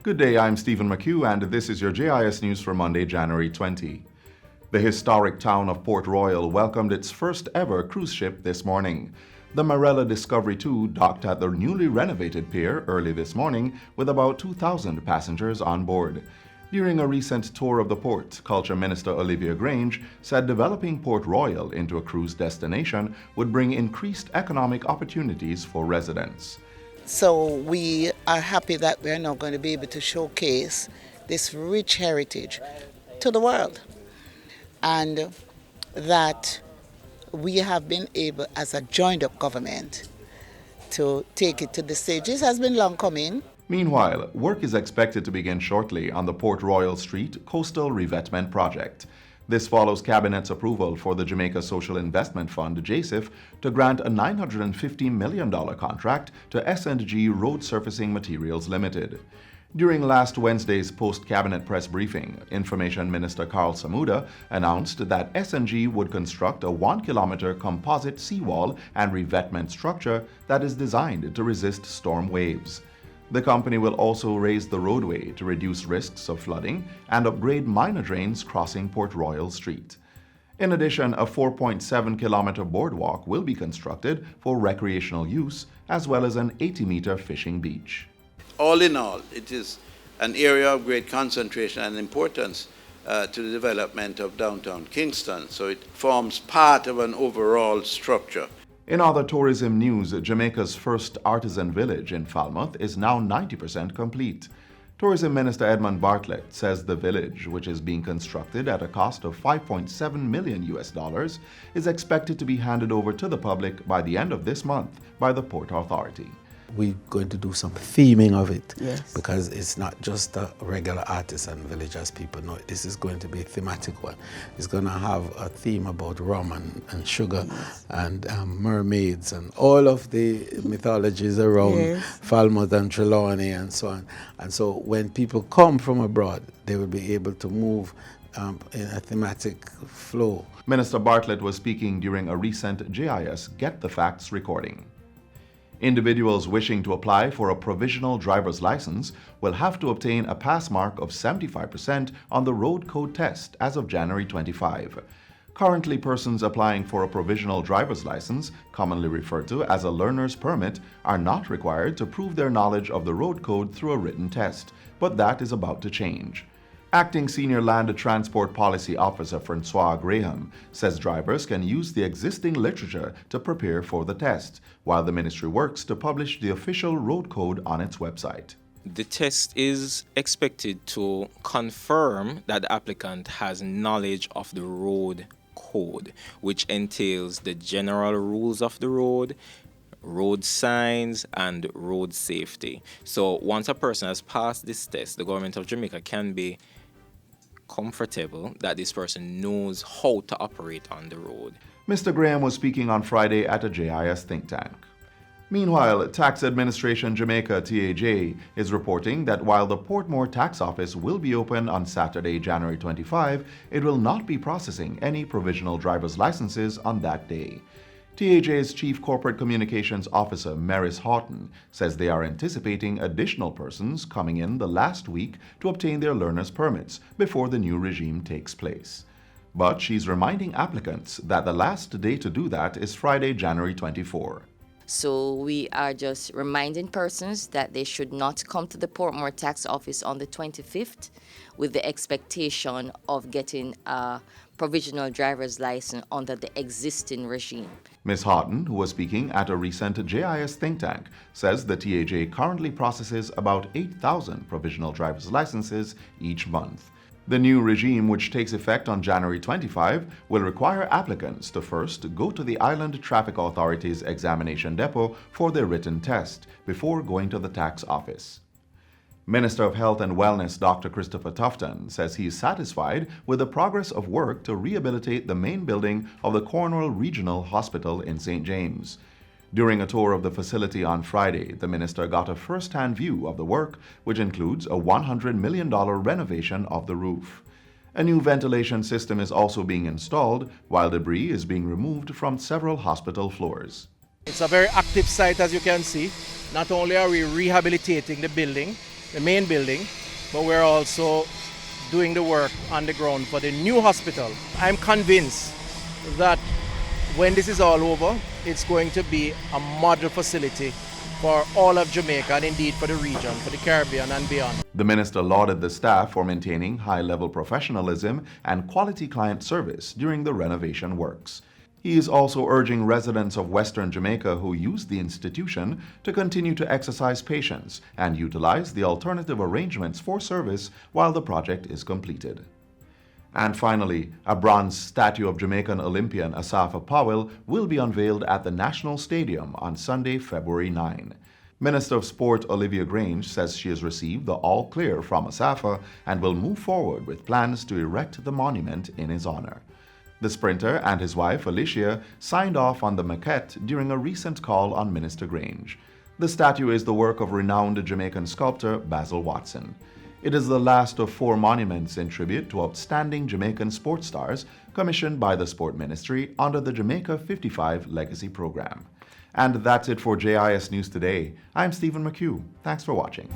Good day, I'm Stephen McHugh, and this is your JIS news for Monday, January 20. The historic town of Port Royal welcomed its first ever cruise ship this morning. The Marella Discovery 2 docked at the newly renovated pier early this morning with about 2,000 passengers on board. During a recent tour of the port, Culture Minister Olivia Grange said developing Port Royal into a cruise destination would bring increased economic opportunities for residents. So we are happy that we are now going to be able to showcase this rich heritage to the world, and that we have been able as a joined-up government to take it to the stage. This has been long coming. Meanwhile, work is expected to begin shortly on the Port Royal Street Coastal Revetment Project. This follows Cabinet's approval for the Jamaica Social Investment Fund, JIS, to grant a $950 million contract to S&G Road Surfacing Materials Limited. During last Wednesday's post-Cabinet press briefing, Information Minister Carl Samuda announced that S&G would construct a 1-kilometer composite seawall and revetment structure that is designed to resist storm waves. The company will also raise the roadway to reduce risks of flooding and upgrade minor drains crossing Port Royal Street. In addition, a 4.7-kilometer boardwalk will be constructed for recreational use, as well as an 80-meter fishing beach. All in all, it is an area of great concentration and importance to the development of downtown Kingston, so it forms part of an overall structure. In other tourism news, Jamaica's first Artisan village in Falmouth is now 90% complete. Tourism Minister Edmund Bartlett says the village, which is being constructed at a cost of $5.7 million, is expected to be handed over to the public by the end of this month by the Port Authority. We're going to do some theming of it, Yes. because it's not just a regular artisan village as people know it. This is going to be a thematic one. It's going to have a theme about rum and sugar, Yes. and mermaids and all of the mythologies around Yes. Falmouth and Trelawney and so on. And so when people come from abroad, they will be able to move in a thematic flow. Minister Bartlett was speaking during a recent JIS Get the Facts recording. Individuals wishing to apply for a provisional driver's license will have to obtain a pass mark of 75% on the road code test as of January 25. Currently, persons applying for a provisional driver's license, commonly referred to as a learner's permit, are not required to prove their knowledge of the road code through a written test, but that is about to change. Acting Senior Land Transport Policy Officer Francois Graham says drivers can use the existing literature to prepare for the test, while the ministry works to publish the official road code on its website. The test is expected to confirm that the applicant has knowledge of the road code, which entails the general rules of the road, road signs, and road safety. So once a person has passed this test, the government of Jamaica can be comfortable that this person knows how to operate on the road. Mr. Graham was speaking on Friday at a JIS think tank. Meanwhile, Tax Administration Jamaica TAJ is reporting that while the Portmore Tax Office will be open on Saturday, January 25, it will not be processing any provisional driver's licenses on that day. TAJ's Chief Corporate Communications Officer, Maris Houghton, says they are anticipating additional persons coming in the last week to obtain their learner's permits before the new regime takes place. But she's reminding applicants that the last day to do that is Friday, January 24. So we are just reminding persons that they should not come to the Portmore Tax Office on the 25th with the expectation of getting a provisional driver's license under the existing regime. Ms. Houghton, who was speaking at a recent JIS think tank, says the TAJ currently processes about 8,000 provisional driver's licenses each month. The new regime, which takes effect on January 25, will require applicants to first go to the Island Traffic Authority's examination depot for their written test before going to the tax office. Minister of Health and Wellness Dr. Christopher Tufton says he is satisfied with the progress of work to rehabilitate the main building of the Cornwall Regional Hospital in St. James. During a tour of the facility on Friday, the minister got a first-hand view of the work, which includes a $100 million renovation of the roof. A new ventilation system is also being installed, while debris is being removed from several hospital floors. It's a very active site, as you can see. Not only are we rehabilitating the building, the main building, but we're also doing the work on the ground for the new hospital. I'm convinced that when this is all over, it's going to be a model facility for all of Jamaica and indeed for the region, for the Caribbean and beyond. The minister lauded the staff for maintaining high-level professionalism and quality client service during the renovation works. He is also urging residents of Western Jamaica who use the institution to continue to exercise patience and utilize the alternative arrangements for service while the project is completed. And finally, a bronze statue of Jamaican Olympian Asafa Powell will be unveiled at the National Stadium on Sunday, February 9. Minister of Sport Olivia Grange says she has received the all-clear from Asafa and will move forward with plans to erect the monument in his honor. The sprinter and his wife, Alicia, signed off on the maquette during a recent call on Minister Grange. The statue is the work of renowned Jamaican sculptor Basil Watson. It is the last of 4 monuments in tribute to outstanding Jamaican sports stars commissioned by the Sport Ministry under the Jamaica 55 Legacy Program. And that's it for JIS News Today. I'm Stephen McHugh. Thanks for watching.